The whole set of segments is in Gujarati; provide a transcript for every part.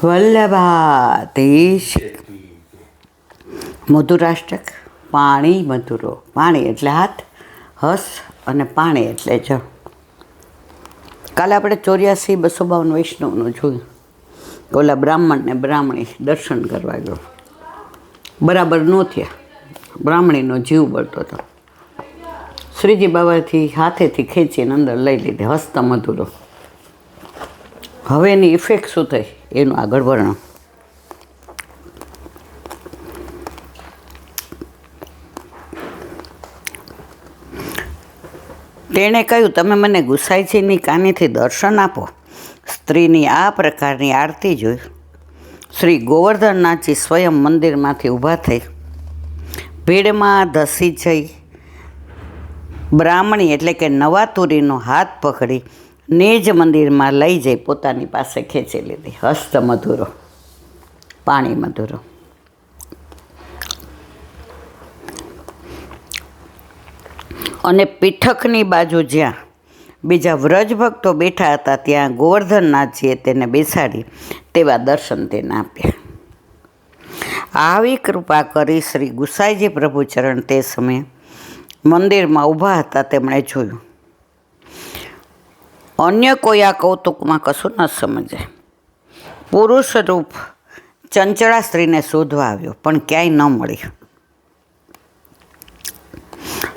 વલ્લભાધીશ મધુરાષ્ટક પાણી મધુરો. પાણી એટલે હાથ, હસ અને પાણી એટલે જ. કાલે આપણે 84-252 વૈષ્ણવનું જોયું. ઓલા બ્રાહ્મણ ને બ્રાહ્મણી દર્શન કરવા ગયો, બરાબર ન થયા. બ્રાહ્મણીનો જીવ બળતો હતો. શ્રીજી બાબાથી હાથેથી ખેંચીને અંદર લઈ લીધી, હસ્ત મધુરો. હવે એની ઇફેક્ટ શું થઈ એનું આગળ વર્ણન. તેણે કહ્યું, તમે મને ગુસાઈજીની કાનેથી દર્શન આપો. સ્ત્રીની આ પ્રકારની આરતી જોઈ શ્રી ગોવર્ધનનાથજી સ્વયં મંદિરમાંથી ઊભા થઈ ભીડમાં ધસી જઈ બ્રાહ્મણી એટલે કે નવાતુરીનો હાથ પકડી નિજ મંદિરમાં લઈ જઈ પોતાની પાસે ખેંચી લીધી. હસ્ત મધુરો, પાણી મધુરો. અને પીઠકની બાજુ જ્યાં બીજા વ્રજભક્તો બેઠા હતા ત્યાં ગોવર્ધનનાથજીએ તેને બેસાડી તેવા દર્શન તેને આપ્યા. આવી કૃપા કરી શ્રી ગુસાઈજી પ્રભુચરણ તે સમયે મંદિરમાં ઊભા હતા. તેમણે જોયું અન્ય કોઈ આ કૌતુકમાં કશું ન સમજે. પુરુષ રૂપ ચંચળા સ્ત્રીને શોધવા આવ્યો પણ ક્યાંય ન મળી.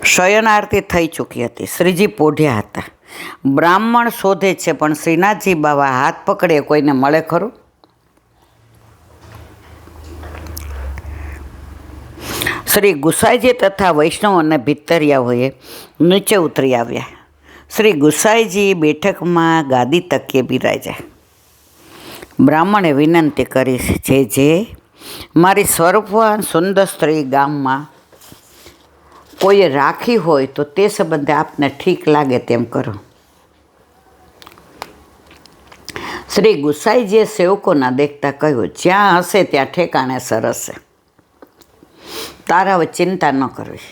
શયન આરતી થઈ ચૂકી હતી. શ્રીજી પોઢ્યા હતા. બ્રાહ્મણ શોધે છે પણ શ્રીનાથજી બાબા હાથ પકડે કોઈને મળે ખરું? શ્રી ગુસાઈજી તથા વૈષ્ણવ અને ભીતરિયાઓએ નીચે ઉતરી આવ્યા. શ્રી ગુસાઈજી બેઠકમાં ગાદી તકીએ બિરાજ્યા. બ્રાહ્મણે વિનંતી કરી, જે મારી સ્વરૂપવાન સુંદર સ્ત્રી ગામમાં કોઈએ રાખી હોય તો તે સંબંધે આપને ઠીક લાગે તેમ કરો. શ્રી ગુસાઈજીએ સેવકોના દેખતા કહ્યું, જ્યાં હશે ત્યાં ઠેકાણે સરસ છે. તારા હવે ચિંતા ન કરવી.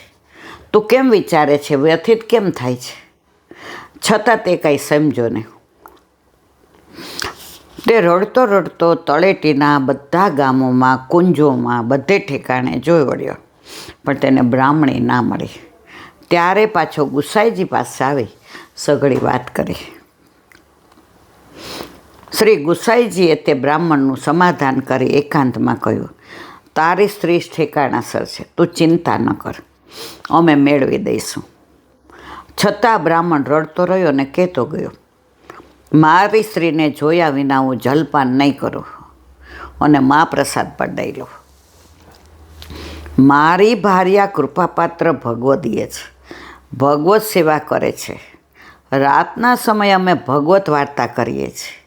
તું કેમ વિચારે છે? વ્યથિત કેમ થાય છે? છતાં તે કંઈ સમજો નહીં. તે રડતો રડતો તળેટીના બધા ગામોમાં, કુંજોમાં, બધે ઠેકાણે જોઈ વળ્યો પણ તેને બ્રાહ્મણી ના મળી. ત્યારે પાછો ગુસાઈજી પાસે આવી સઘળી વાત કરી. શ્રી ગુસાઈજીએ તે બ્રાહ્મણનું સમાધાન કરી એકાંતમાં કહ્યું, તારી સ્ત્રી ઠેકાણાસર છે, તું ચિંતા ન કર, અમે મેળવી દઈશું. છતાં બ્રાહ્મણ રડતો રહ્યો અને કહેતો ગયો, મારી સ્ત્રીને જોયા વિના હું જલપાન નહીં કરું અને મહાપ્રસાદ પણ નહીં લઉં. મારી ભાર્યા કૃપાપાત્ર ભગવદીય છે, ભગવત સેવા કરે છે. રાતના સમયે અમે ભગવત વાર્તા કરીએ છીએ.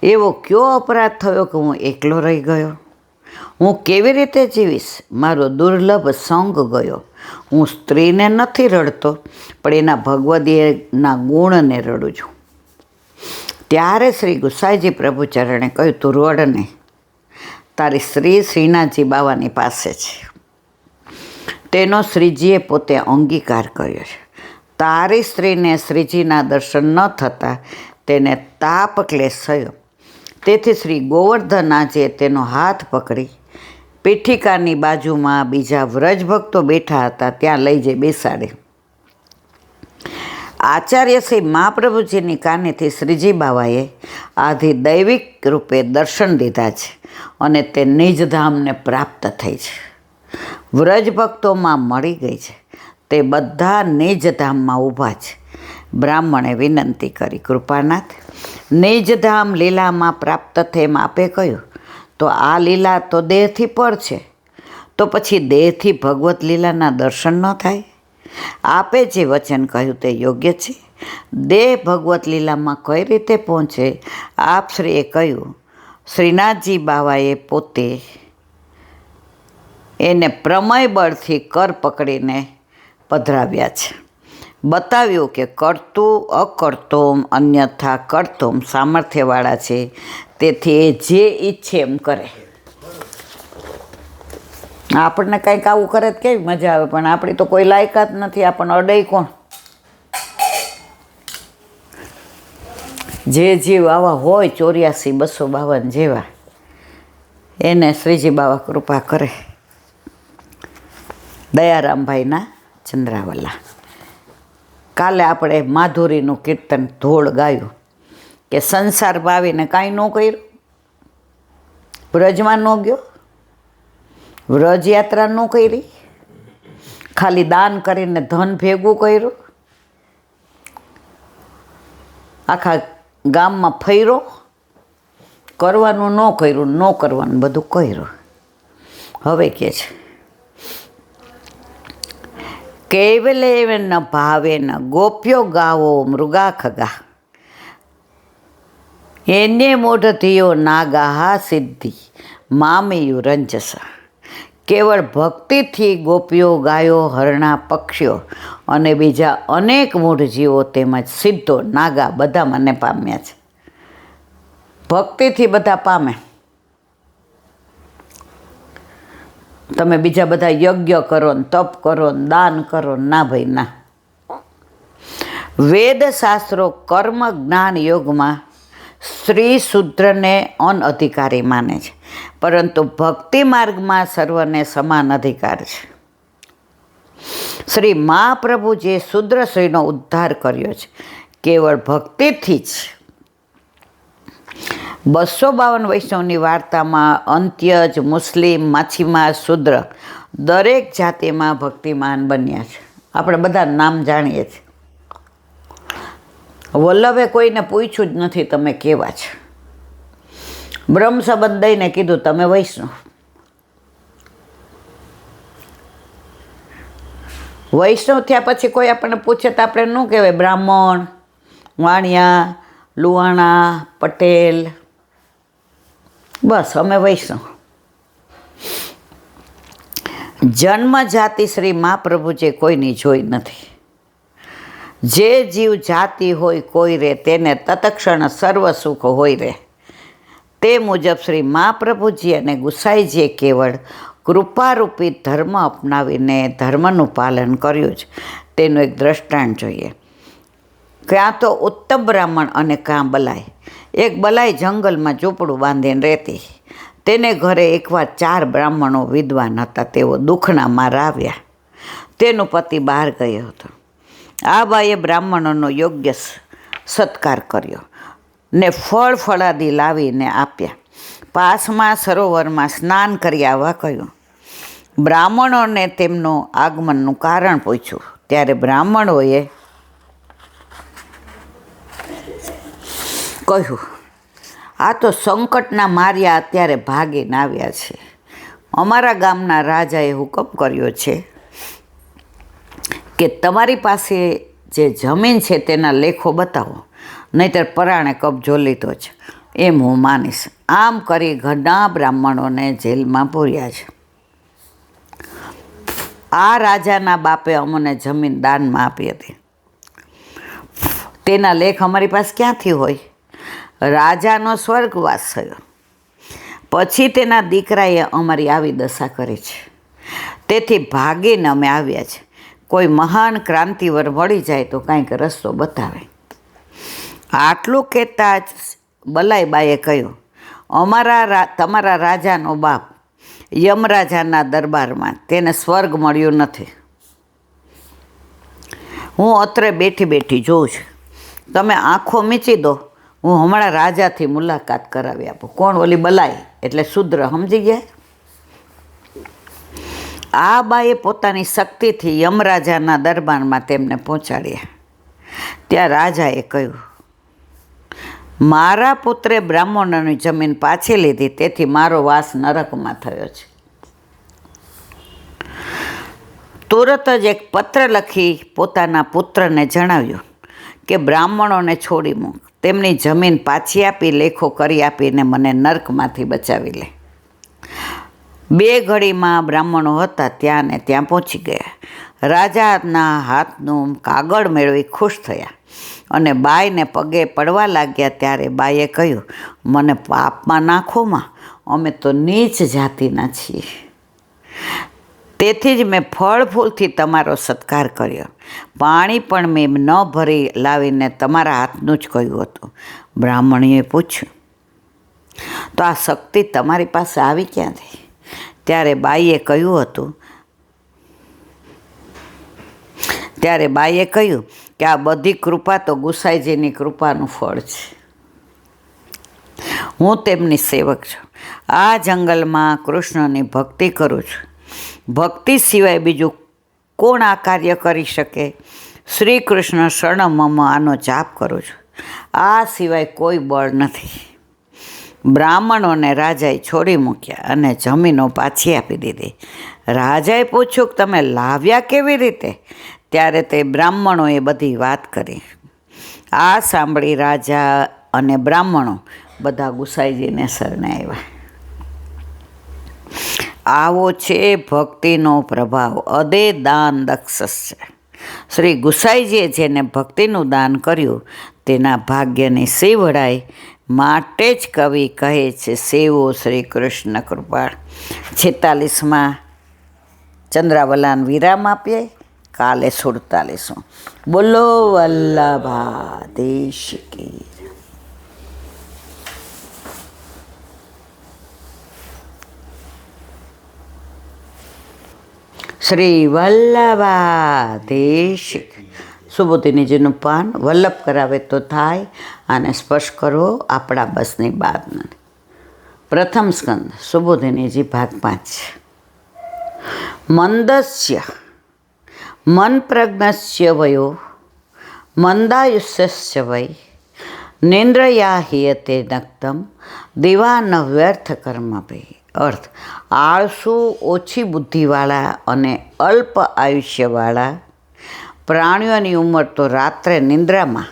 એવો કયો અપરાધ થયો કે હું એકલો રહી ગયો? હું કેવી રીતે જીવીશ? મારો દુર્લભ સંગ ગયો. હું સ્ત્રીને નથી રડતો પણ એના ભગવદીયના ગુણને રડું છું. ત્યારે શ્રી ગુસાઈજી પ્રભુચરણે કહ્યું, તું રડ નહીં, તારી સ્ત્રી શ્રીનાથજી બાવાની પાસે છે. તેનો શ્રીજીએ પોતે અંગીકાર કર્યો છે. તારી સ્ત્રીને શ્રીજીના દર્શન ન થતાં તેને તાપ ક્લેશ થયો. તેથી શ્રી ગોવર્ધનનાથે તેનો હાથ પકડી પીઠિકાની બાજુમાં બીજા વ્રજભક્તો બેઠા હતા ત્યાં લઈ જઈ બેસાડી. આચાર્ય શ્રી મહાપ્રભુજીની કાનેથી શ્રીજી બાવાએ આધિ દૈવિક રૂપે દર્શન દીધા છે અને તે નિજધામને પ્રાપ્ત થઈ છે. વ્રજભક્તોમાં મળી ગઈ છે. તે બધા નિજધામમાં ઊભા છે. બ્રાહ્મણે વિનંતી કરી, કૃપાનાથ, નિજધામ લીલામાં પ્રાપ્ત થયેમ આપે કહ્યું, તો આ લીલા તો દેહથી પર છે, તો પછી દેહથી ભગવત લીલાના દર્શન ન થાય? આપે જે વચન કહ્યું તે યોગ્ય છે. દેહ ભગવત લીલામાં કઈ રીતે પહોંચે? આપ શ્રીએ કહ્યું, શ્રીનાથજી બાવાએ પોતે એને પ્રમય બળથી કર પકડીને પધરાવ્યા છે. બતાવ્યું કે કરતું અકર્તોમ અન્યથા કરતોમ સામર્થ્યવાળા છે, તેથી એ જે ઈચ્છે એમ કરે. આપણને કંઈક આવું કરે તો કેવી મજા આવે, પણ આપણી તો કોઈ લાયકાત નથી. આપણને અડે કોણ? જે જીવ આવા હોય 84-252 જેવા, એને શ્રીજી બાવા કૃપા કરે. દયારામભાઈના ચંદ્રાવલા. કાલે આપણે માધુરીનું કીર્તન ધોળ ગાયું કે સંસારમાં આવીને કાંઈ ન કર્યું, વ્રજમાં ન ગયો, વ્રજ યાત્રા ન કરી, ખાલી દાન કરીને ધન ભેગું કર્યું, આખા ગામમાં ફર્યો, કરવાનું ન કર્યું, ન કરવાનું બધું કર્યું. હવે કે છે કેવલે ન ભાવે ન ગોપ્યો ગાવો મૃગા ખગા, એને મોઢ થયો નાગા સિદ્ધિ મામયું રંજસ. કેવળ ભક્તિથી ગોપીઓ ગાયો હરણા પક્ષીઓ અને બીજા અનેક મૂઢ જીવો તેમજ સિદ્ધો નાગા બધા મને પામ્યા છે. ભક્તિથી બધા પામે. તમે બીજા બધા યજ્ઞ કરો ને તપ કરો ને દાન કરો, ના ભાઈ ના. વેદ શાસ્ત્રો કર્મ જ્ઞાન યોગમાં સ્ત્રી શૂદ્રને અનઅધિકારી માને છે, પરંતુ ભક્તિ માર્ગમાં સર્વને સમાન અધિકાર છે. શ્રી મહાપ્રભુ જે શૂદ્ર સ્ત્રીનો ઉદ્ધાર કર્યો છે કેવળ ભક્તિથી જ. 252 વૈષ્ણવની વાર્તામાં અંત્યજ, મુસ્લિમ, માછીમાર, શૂદ્ર દરેક જાતિમાં ભક્તિમાન બન્યા છે. આપણે બધા નામ જાણીએ છીએ. વલ્લભે કોઈને પૂછ્યું જ નથી તમે કેવા છે. બ્રહ્મ સંબંધ દઈને કીધું તમે વૈષ્ણવ. વૈષ્ણવ થયા પછી કોઈ આપણને પૂછે તો આપણે ન કહેવાય બ્રાહ્મણ, વાણિયા, લુહાણા, પટેલ. બસ અમે વૈષ્ણવ. જન્મ જાતિ શ્રી મહાપ્રભુજે કોઈની જોઈ નથી. જે જીવ જાતિ હોય કોઈ રે તેને તત્ક્ષણ સર્વ સુખ હોય રે. તે મુજબ શ્રી મહાપ્રભુજી અને ગુસાઈજીએ કેવળ કૃપારૂપી ધર્મ અપનાવીને ધર્મનું પાલન કર્યું છે. તેનું એક દ્રષ્ટાંત જોઈએ. ક્યાં તો ઉત્તમ બ્રાહ્મણ અને કાં બલાઈ. એક બલાઈ જંગલમાં ઝૂંપડું બાંધીને રહેતી. તેને ઘરે એકવાર 4 બ્રાહ્મણો વિદ્વાન હતા. તેઓ દુઃખના માર આવ્યા. તેનો પતિ બહાર ગયો હતો. આ બાઈએ બ્રાહ્મણોનો યોગ્ય સત્કાર કર્યો ને ફળ ફળાદી લાવીને આપ્યા. પાસમાં સરોવરમાં સ્નાન કરી આવવા કહ્યું. બ્રાહ્મણોને તેમનું આગમનનું કારણ પૂછ્યું. ત્યારે બ્રાહ્મણોએ કહ્યું, આ તો સંકટના માર્યા અત્યારે ભાગીને આવ્યા છે. અમારા ગામના રાજાએ હુકમ કર્યો છે કે તમારી પાસે જે જમીન છે તેના લેખો બતાવો, નહીંતર પરાણે કબજો લીધો છે એમ હું માનીશ. આમ કરી ઘણા બ્રાહ્મણોને જેલમાં પૂર્યા છે. આ રાજાના બાપે અમને જમીન દાનમાં આપી હતી. તેના લેખ અમારી પાસે ક્યાંથી હોય? રાજાનો સ્વર્ગવાસ થયો પછી તેના દીકરાએ અમારી આવી દશા કરી છે. તેથી ભાગીને અમે આવ્યા છે. કોઈ મહાન ક્રાંતિવર મળી જાય તો કાંઈક રસ્તો બતાવે. આટલું કહેતા જ બલાઈબાઈએ કહ્યું, તમારા રાજાનો બાપ યમરાજાના દરબારમાં, તેને સ્વર્ગ મળ્યું નથી. હું અત્રે બેઠી બેઠી જોઉં છું. તમે આંખો મીચી દો, હું હમણાં રાજાથી મુલાકાત કરાવી આપું. કોણ? ઓલી બલાઈ એટલે શૂદ્ર. સમજી ગયા? આ બાએ પોતાની શક્તિથી યમરાજાના દરબારમાં તેમને પહોંચાડ્યા. ત્યાં રાજાએ કહ્યું, મારા પુત્રે બ્રાહ્મણોની જમીન પાછી લીધી, તેથી મારો વાસ નરકમાં થયો છે. તુરત જ એક પત્ર લખી પોતાના પુત્રને જણાવ્યું કે બ્રાહ્મણોને છોડી મૂક, તેમની જમીન પાછી આપી લેખો કરી આપીને મને નર્કમાંથી બચાવી લે. 2 ઘડીમાં બ્રાહ્મણો હતા ત્યાં ને ત્યાં પહોંચી ગયા. રાજાના હાથનું કાગળ મેળવી ખુશ થયા અને બાઈને પગે પડવા લાગ્યા. ત્યારે બાઈએ કહ્યું, મને પાપમાં નાખોમાં, અમે તો નીચ જાતિના છીએ. તેથી જ મેં ફળ ફૂલથી તમારો સત્કાર કર્યો, પાણી પણ મેં ન ભરી લાવીને તમારા હાથનું જ કહ્યું હતું. બ્રાહ્મણીએ પૂછ્યું, તો આ શક્તિ તમારી પાસે આવી ક્યાંથી? ત્યારે બાઈએ કહ્યું કે આ બધી કૃપા તો ગુસાઈજીની કૃપાનું ફળ છે. હું તેમની સેવક છું. આ જંગલમાં કૃષ્ણની ભક્તિ કરું છું. ભક્તિ સિવાય બીજું કોણ આ કાર્ય કરી શકે? શ્રી કૃષ્ણ શરણમમ આનો જાપ કરું છું. આ સિવાય કોઈ બળ નથી. બ્રાહ્મણોને રાજાએ છોડી મૂક્યા અને જમીનો પાછી આપી દીધી. રાજાએ પૂછ્યું કે તમે લાવ્યા કેવી રીતે? ત્યારે તે બ્રાહ્મણોએ બધી વાત કરી. આ સાંભળી રાજા અને બ્રાહ્મણો બધા ગુસાઈજીને શરણે આવ્યા. આવો છે ભક્તિનો પ્રભાવ. અદે દાન દક્ષ છે. શ્રી ગુસાઈજીએ જેને ભક્તિનું દાન કર્યું તેના ભાગ્યની સી વડાય. માટે જ કવિ કહે છે, સેવો શ્રી કૃષ્ણ કૃપાળ. 46માં ચંદ્રાવલાન વિરામ આપીએ. કાલે 47. બોલો વલ્લભાધીશ કી. શ્રી વલ્લભાધીશ. સુબોધિનીજીનું પાન વલ્લભ કરાવે તો થાય. આને સ્પર્શ કરો આપણા બસની બાદ. પ્રથમ સ્કંદ સુબોધિનીજી ભાગ 5. મંદસ્ય મન પ્રજ્ઞસ્ય વયો મંદાયુષ્ય વૈ નિંદ્રયા હિયતે નક્તમ દિવાન વ્યર્થ કર્મ ભય. અર્થ: આળસુ, ઓછી બુદ્ધિવાળા અને અલ્પ આયુષ્યવાળા પ્રાણીઓની ઉંમર તો રાત્રે નિંદ્રામાં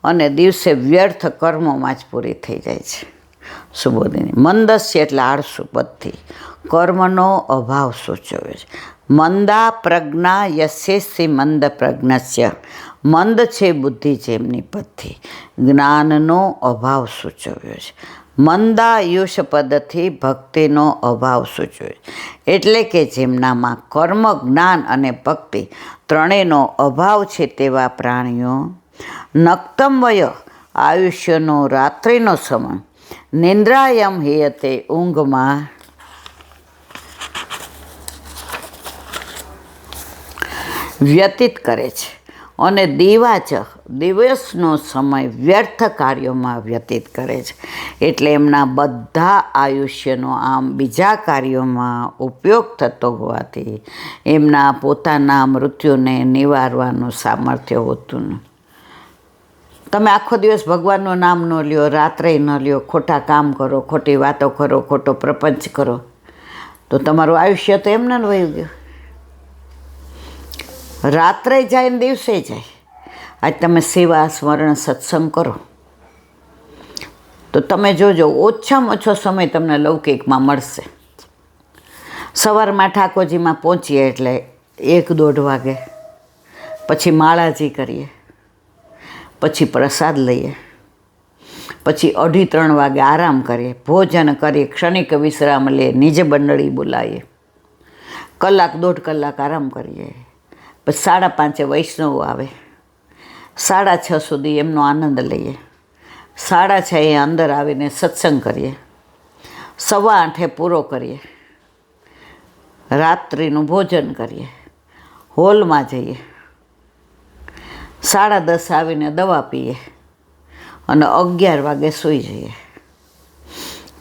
અને દિવસે વ્યર્થ કર્મોમાં જ પૂરી થઈ જાય છે. સુબોધિની. મંદસ્ય એટલે આળસુ, બધી કર્મનો અભાવ સૂચવે છે. મંદા પ્રજ્ઞા યસ્યસ્ય મંદ પ્રજ્ઞસ્ય. મંદ છે બુદ્ધિ જેમની બધી, જ્ઞાનનો અભાવ સૂચવ્યો છે. મંદાયુષ પદથી ભક્તિનો અભાવ સૂચવે છે. એટલે કે જેમનામાં કર્મ, જ્ઞાન અને ભક્તિ ત્રણેયનો અભાવ છે તેવા પ્રાણીઓ. નક્તમ વય આયુષ્યનો રાત્રિનો સમય. નિંદ્રાયમ હેયતે ઊંઘમાં વ્યતીત કરે છે. અને દિવાચ દિવસનો સમય વ્યર્થ કાર્યોમાં વ્યતીત કરે છે. એટલે એમના બધા આયુષ્યનો આમ બીજા કાર્યોમાં ઉપયોગ થતો હોવાથી એમના પોતાના મૃત્યુને નિવારવાનું સામર્થ્ય હોતું નથી. તમે આખો દિવસ ભગવાનનું નામ ન લ્યો, રાત્રે ન લ્યો, ખોટા કામ કરો, ખોટી વાતો કરો, ખોટો પ્રપંચ કરો, તો તમારું આયુષ્ય તો એમને જ વયું ગયું. રાત્રે જાય ને દિવસે જાય. આજ તમે સેવા, સ્મરણ, સત્સંગ કરો તો તમે જોજો ઓછામાં ઓછો સમય તમને લૌકિકમાં મળશે. સવારમાં ઠાકોરજીમાં પહોંચીએ એટલે 1-1:30 વાગે, પછી માળાજી કરીએ, પછી પ્રસાદ લઈએ, પછી 2:30-3 વાગે આરામ કરીએ, ભોજન કરીએ, ક્ષણિક વિશ્રામ લઈએ, નિજ મંડળી બોલાવીએ, 1-1.5 કલાક આરામ કરીએ, પછી 5:30 વૈષ્ણવ આવે, 6:30 સુધી એમનો આનંદ લઈએ, 6:30 અંદર આવીને સત્સંગ કરીએ, 8:15 પૂરો કરીએ, રાત્રિનું ભોજન કરીએ, હોલમાં જઈએ, 10:30 આવીને દવા પીએ અને 11 વાગે સૂઈ જઈએ.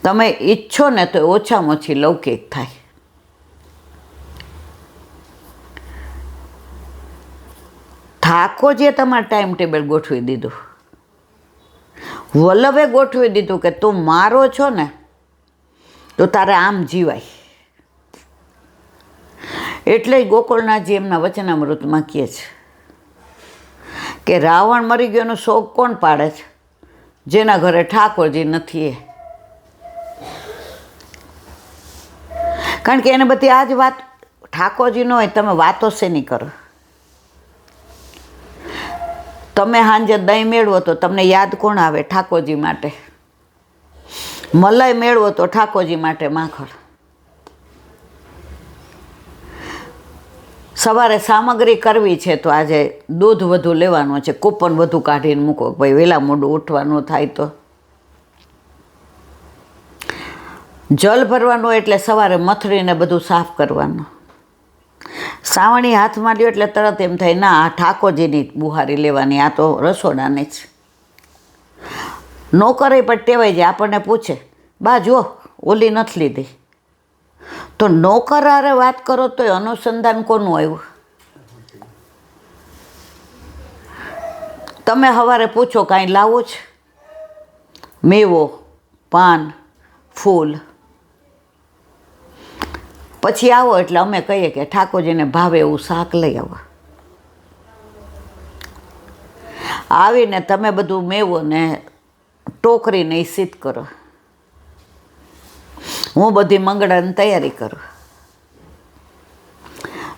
તમે ઈચ્છો ને તો ઓછામાં ઓછી લૌકિક થાય. ઠાકોરજીએ તમારું ટાઈમ ટેબલ ગોઠવી દીધું. વલ્લભે ગોઠવી દીધું કે તું મારો છો ને તો તારે આમ જીવાય. એટલે ગોકુળનાથજી એમના વચનામૃતમાં કહે છે કે રાવણ મરી ગયોનો શોક કોણ પાડે છે? જેના ઘરે ઠાકોરજી નથી એ. કારણ કે એને બધી આ જ વાત, ઠાકોરજી ન હોય તમે વાતો શેની કરો? તમે સાંજે દહીં મેળવો તો તમને યાદ કોણ આવે? ઠાકોરજી માટે. મલાઈ મેળવો તો ઠાકોરજી માટે માખણ. સવારે સામગ્રી કરવી છે તો આજે દૂધ વધુ લેવાનું છે, કૂપન વધુ કાઢીને મૂકો, ભાઈ વહેલા મોડું ઉઠવાનું થાય તો. જલ ભરવાનું એટલે સવારે મથરીને બધું સાફ કરવાનું. સાવણી હાથમાં લ્યો એટલે તરત એમ થાય ના આ ઠાકોરજીની બુહારી લેવાની, આ તો રસોડાની જ. નોકરે પણ ટેવાઈ જાય, આપણને પૂછે બા જો ઓલી નથી લીધી, તો નોકર હારે વાત કરો તો અનુસંધાન કોનું આવ્યું? તમે સવારે પૂછો કાંઈ લાવો છે, મેવો, પાન, ફૂલ, પછી આવો એટલે અમે કહીએ કે ઠાકોરજીને ભાવે એવું શાક લઈ આવો. આવીને તમે બધું મેવો ને ટોકરીને એ સીધ કરો, હું બધી મંગળાની તૈયારી કરું,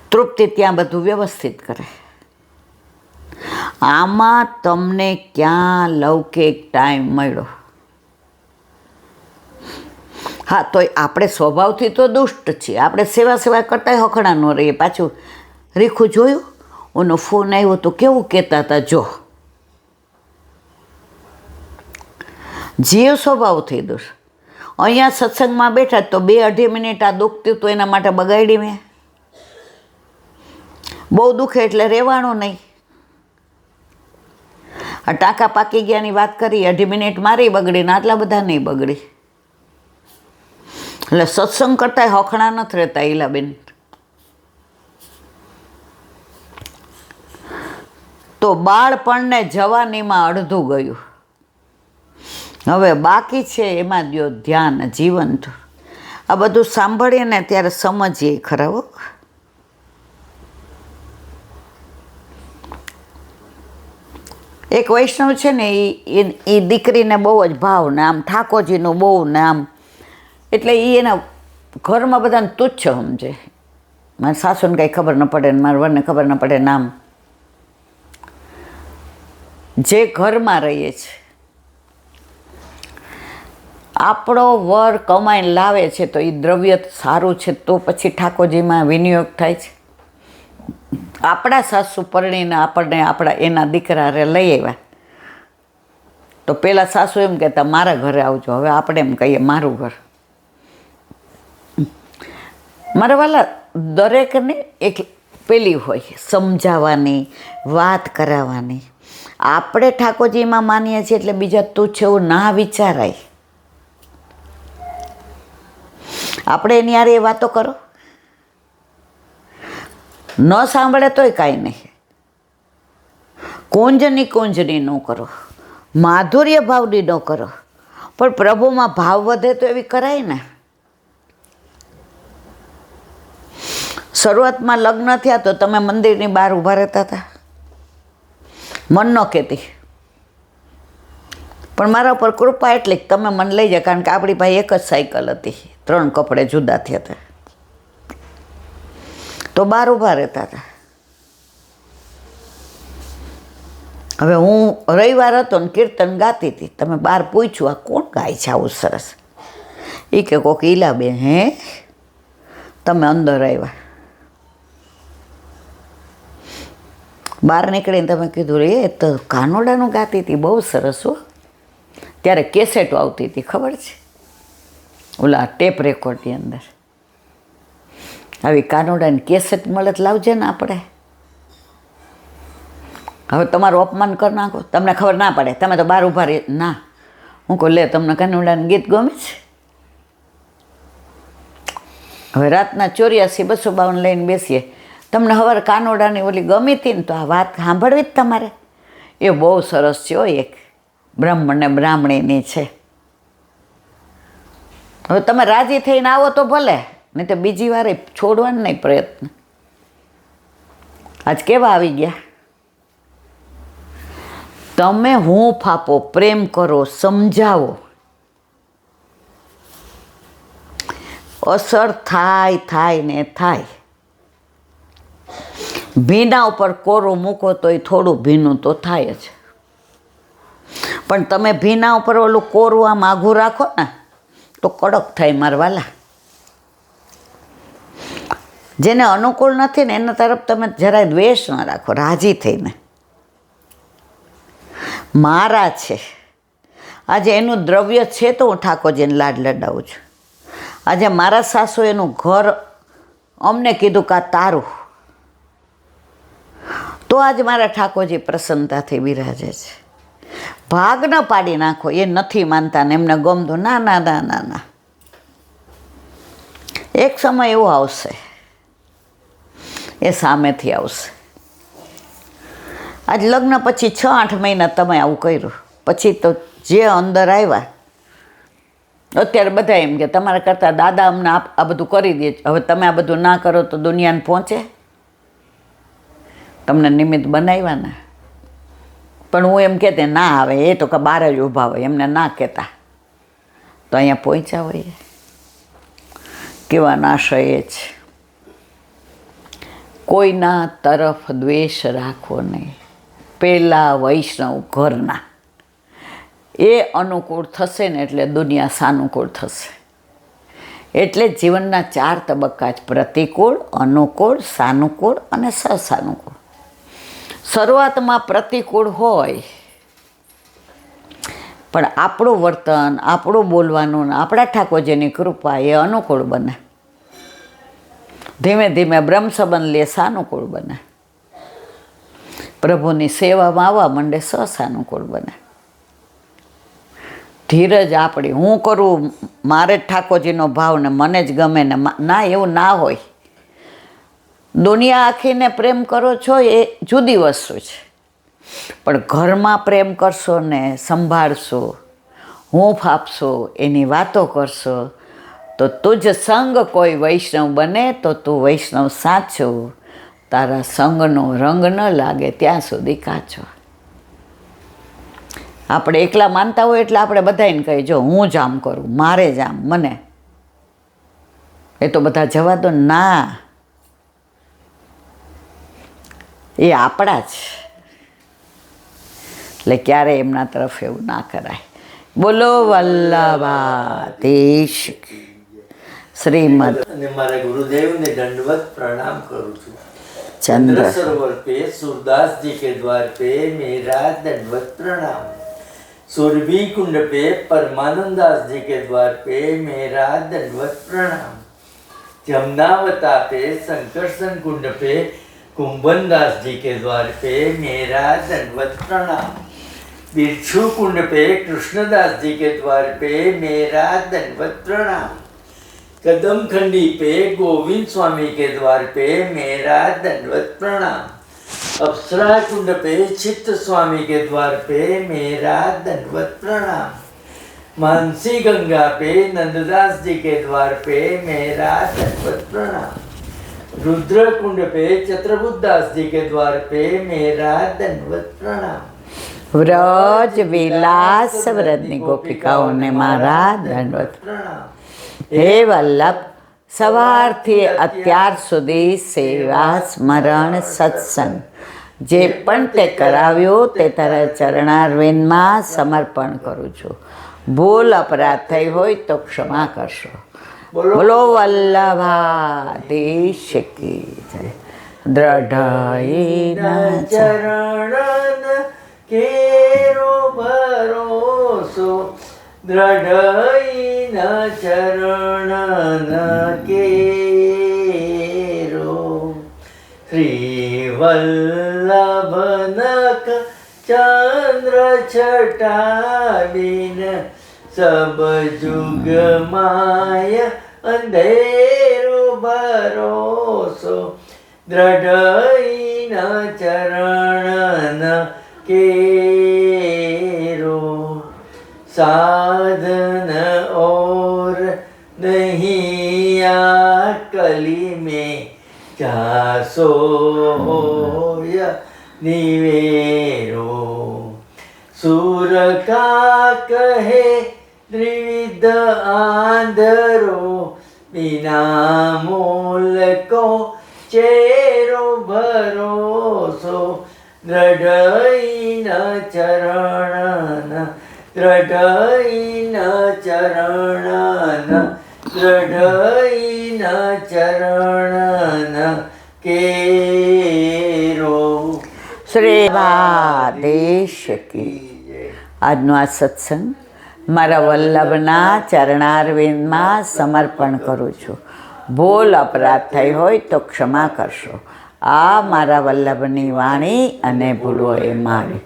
તૃપ્તિ ત્યાં બધું વ્યવસ્થિત કરે. આમાં તમને ક્યાં લૌકિક ટાઈમ મળ્યો? હા, તોય આપણે સ્વભાવથી તો દુષ્ટ છીએ, આપણે સેવા કરતા હખણા ન રહીએ. પાછું રીખું જોયું, ઓનો ફોન આવ્યો તો કેવું કહેતા હતા, જો જીવ સ્વભાવથી દુષ્ટ. અહીંયા સત્સંગમાં બેઠા તો 2-2.5 મિનિટ આ દુખતું તો એના માટે બગાડી મેં. બહુ દુખે એટલે રહેવાનું નહીં. આ ટાંકા પાકી ગયાની વાત કરી, 2.5 મિનિટ મારી બગડી ને આટલા બધા નહીં બગડી. એટલે સત્સંગ કરતા હખણા નથી રહેતા ઈલાબેન. તો બાળપણને જવાનીમાં અડધું ગયું, હવે બાકી છે એમાં દ્યો ધ્યાન જીવંત. આ બધું સાંભળીએ ને ત્યારે સમજીએ ખરા હો. એક વૈષ્ણવ છે ને એ દીકરીને બહુ જ ભાવ ને આમ ઠાકોરજીનું બહુ ને આમ, એટલે એ એના ઘરમાં બધાને તુચ્છ સમજે. મારા સાસુને કંઈ ખબર ન પડે ને મારા વરને ખબર ન પડે નામ. જે ઘરમાં રહીએ છે, આપણો વર કમાઈને લાવે છે તો એ દ્રવ્ય સારું છે તો પછી ઠાકોરજીમાં વિનિયોગ થાય છે. આપણા સાસુ પરણીને આપણને એના દીકરા રે લઈ આવ્યા તો પેલા સાસુ એમ કહેતા મારા ઘરે આવજો, હવે આપણે એમ કહીએ મારું ઘર. મારા વાલા દરેકને એક પેલી હોય સમજાવવાની, વાત કરાવવાની. આપણે ઠાકોરજીમાં માનીએ છીએ એટલે બીજા તુચ્છ એવું ના વિચારાય. આપણે એની યાર એ વાતો કરો, ન સાંભળે તોય કાંઈ નહીં. કુંજની ન કરો, માધુર્ય ભાવની ન કરો, પણ પ્રભુમાં ભાવ વધે તો એવી કરાય ને. શરૂઆતમાં લગ્ન થયા તો તમે મંદિરની બહાર ઊભા રહેતા હતા, મન ન કહેતી, પણ મારા ઉપર કૃપા એટલી તમે મને લઈ જાય, કારણ કે આપણી પાસે એક જ સાયકલ હતી, 3 કપડે જુદા થયા હતા તો બહાર ઊભા રહેતા હતા. હવે હું રવિવાર હતો ને કીર્તન ગાતી હતી, તમે બહાર પૂછ્યું આ કોણ ગાય છે આવું સરસ? એ કે કોક ઈલાબેન. હે? તમે અંદર આવ્યા, બહાર નીકળીને તમે કીધું રે એ તો કાનોડાનું ગાતી હતી, બહુ સરસ હો. ત્યારે કેસેટો આવતી હતી ખબર છે, ઓલા ટેપ રેકોર્ડની અંદર. આવી કાનોડાની કેસેટ મળે તો લાવજે ને આપણે. હવે તમારું અપમાન કરી નાખો, તમને ખબર ના પડે, તમે તો બહાર ઊભા રહી. ના, હું કહું લે તમને કાનોડાનું ગીત ગમે છે? હવે રાતના 84-252 લઈને બેસીએ, તમને હવે કાનોડાની ઓલી ગમી હતી ને તો આ વાત સાંભળવી જ તમારે. એ બહુ સરસ છે હો, એક બ્રાહ્મણ ને બ્રાહ્મણીની છે. હવે તમે રાજી થઈને આવો તો ભલે, નહીં તો બીજી વાર છોડવાનો નહીં પ્રયત્ન. આજ કેવા આવી ગયા? તમે હું ફાપો, પ્રેમ કરો, સમજાવો, અસર થાય ને થાય. ભીના ઉપર કોરું મૂકો તો એ થોડું ભીનું તો થાય જ, પણ તમે ભીના ઉપર ઓલું કોરું આમ આઘું રાખો ને તો કડક થાય મારા વાલા. જેને અનુકૂળ નથી ને એના તરફ તમે જરાય દ્વેષ ન રાખો, રાજી થઈને. મારા છે, આજે એનું દ્રવ્ય છે તો હું ઠાકોરજીને લાડ લડાવું છું. આજે મારા સાસુ એનું ઘર અમને કીધું કે આ તારું, તો આજે મારા ઠાકોરજી પ્રસન્નતાથી બિરાજે છે. ભાગ ન પાડી નાખો, એ નથી માનતા ને એમને ગમતું. ના ના ના ના ના, એક સમય એવો આવશે, એ સામેથી આવશે. આજ લગ્ન પછી 6-8 મહિના તમે આવું કર્યું, પછી તો જે અંદર આવ્યા, અત્યારે બધા એમ કે તમારા કરતાં દાદા અમને આ બધું કરી દે. હવે તમે આ બધું ના કરો તો દુનિયાને પહોંચે? તમને નિમિત્ત બનાવ્યા ને. પણ હું એમ કહેતી ના આવે, એ તો કે બહાર જ ઊભા હોય, એમને ના કહેતા તો અહીંયા પહોંચ્યા હોઈએ. કહેવાનો આશય એ છે, કોઈના તરફ દ્વેષ રાખવો નહીં. પહેલાં વૈષ્ણવ ઘરના, એ અનુકૂળ થશે ને એટલે દુનિયા સાનુકૂળ થશે. એટલે જીવનના 4 તબક્કા જ: પ્રતિકૂળ, અનુકૂળ, સાનુકૂળ અને સસાનુકૂળ. શરૂઆતમાં પ્રતિકૂળ હોય, પણ આપણું વર્તન, આપણું બોલવાનું, આપણા ઠાકોરજીની કૃપા એ અનુકૂળ બને. ધીમે ધીમે બ્રહ્મ સંબંધ લે, સાનુકૂળ બને. પ્રભુની સેવામાં આવવા માંડે, સસાનુકૂળ બને. ધીરજ આપણી, હું કરું, મારે જ ઠાકોરજીનો ભાવ ને મને જ ગમે ને, ના, એવું ના હોય. દુનિયા આખીને પ્રેમ કરો છો એ જુદી વસ્તુ છે, પણ ઘરમાં પ્રેમ કરશો ને સંભાળશો, હૂંફ આપશો, એની વાતો કરશો, તો તુજ સંગ કોઈ વૈષ્ણવ બને તો તું વૈષ્ણવ સાચો. તારા સંગનો રંગ ન લાગે ત્યાં સુધી કાચો. આપણે એકલા માનતા હોય એટલે આપણે બધાને કહીએ, જો હું જ આમ કરું, મારે જ આમ, મને, એ તો બધા જવા દો. ના, એ આપણા જ, એટલે ક્યારેય એમના તરફ એવું ના કરાય. બોલો વલ્લભાધીશ શ્રીમદ. અને મારા ગુરુદેવને દંડવત પ્રણામ કરું છું. चंद्र चंद्र सरोवर पे सूरदास जी के द्वार पे मेरा दंडवत प्रणाम. सुरभि कुंड पे परमानंदास जी के द्वार पे मेरा दंडवत प्रणाम. जमुनावता पे संकर्षण कुंड पे कुंभनदास जी के द्वार पे मेरा दंडवत प्रणाम. बिरछू कुंड पे कृष्णदास जी के द्वार पे मेरा दंडवत प्रणाम. कदम खंडी पे गोविंद स्वामी के द्वार पे मेरा दंडवत प्रणाम. अप्सरा कुंड पे चित्त स्वामी के द्वार पे मेरा दंडवत प्रणाम. मानसी गंगा पे नंददास जी के द्वार पे मेरा दंडवत प्रणाम. रुद्र कुंड पे चत्रबुद्धास जी के द्वार पे मेरा दंडवत प्रणाम. વ્રજ વિલાસ વ્રજની ગોપિકાઓને મારા દંડવત प्रणाम. હે વલ્લભ, સવારથી અત્યાર સુધી સેવા, સ્મરણ, સત્સંગ જે પણ તે કરાવ્યું તે તારા ચરણારવિંદમાં સમર્પણ કરું છું. ભૂલ અપરાધ થઈ હોય તો ક્ષમા કરશો. બોલો વલ્લભાધીશ કી જય. દ્રઢઈના ચરણ કેરો ભરોસો, દ્રઢઈ ન ચરણ કેરો. શ્રી વલ્લભનક ચંદ્ર છટાવીન, સબ જુગ માય અંધેરો ભરોસો, દ્રઢઈ ન ચરણ केरो. साधन और नहीं आ कली में, जासो होय निवेरो. सूर का कहे त्रिविध आंधरो, बिना मूल को चेरो भरोસો, દ્રઢઈ ન ચરણ, દ્રઢઈ ન ચરણ, દ્રઢઈ ન ચરણ કેરો. શ્રી દેશ કી. આજનો આ સત્સંગ મારા વલ્લભના ચરણારવિંદમાં સમર્પણ કરું છું. ભૂલ અપરાધ થઈ હોય તો ક્ષમા કરશો. આ મારા વલ્લભની વાણી અને ભૂલો એ મારી.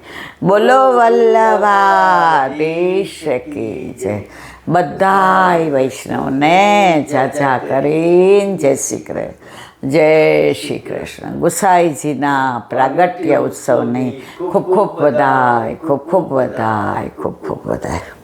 બોલો વલ્લભાધીશ કી જય. બધાય વૈષ્ણવને જાજા કરીને જય શ્રી કૃષ્ણ. જય શ્રી કૃષ્ણ. ગુસાઈજીના પ્રાગટ્ય ઉત્સવની ખૂબ ખૂબ વધાય, ખૂબ ખૂબ વધાય, ખૂબ ખૂબ વધાય.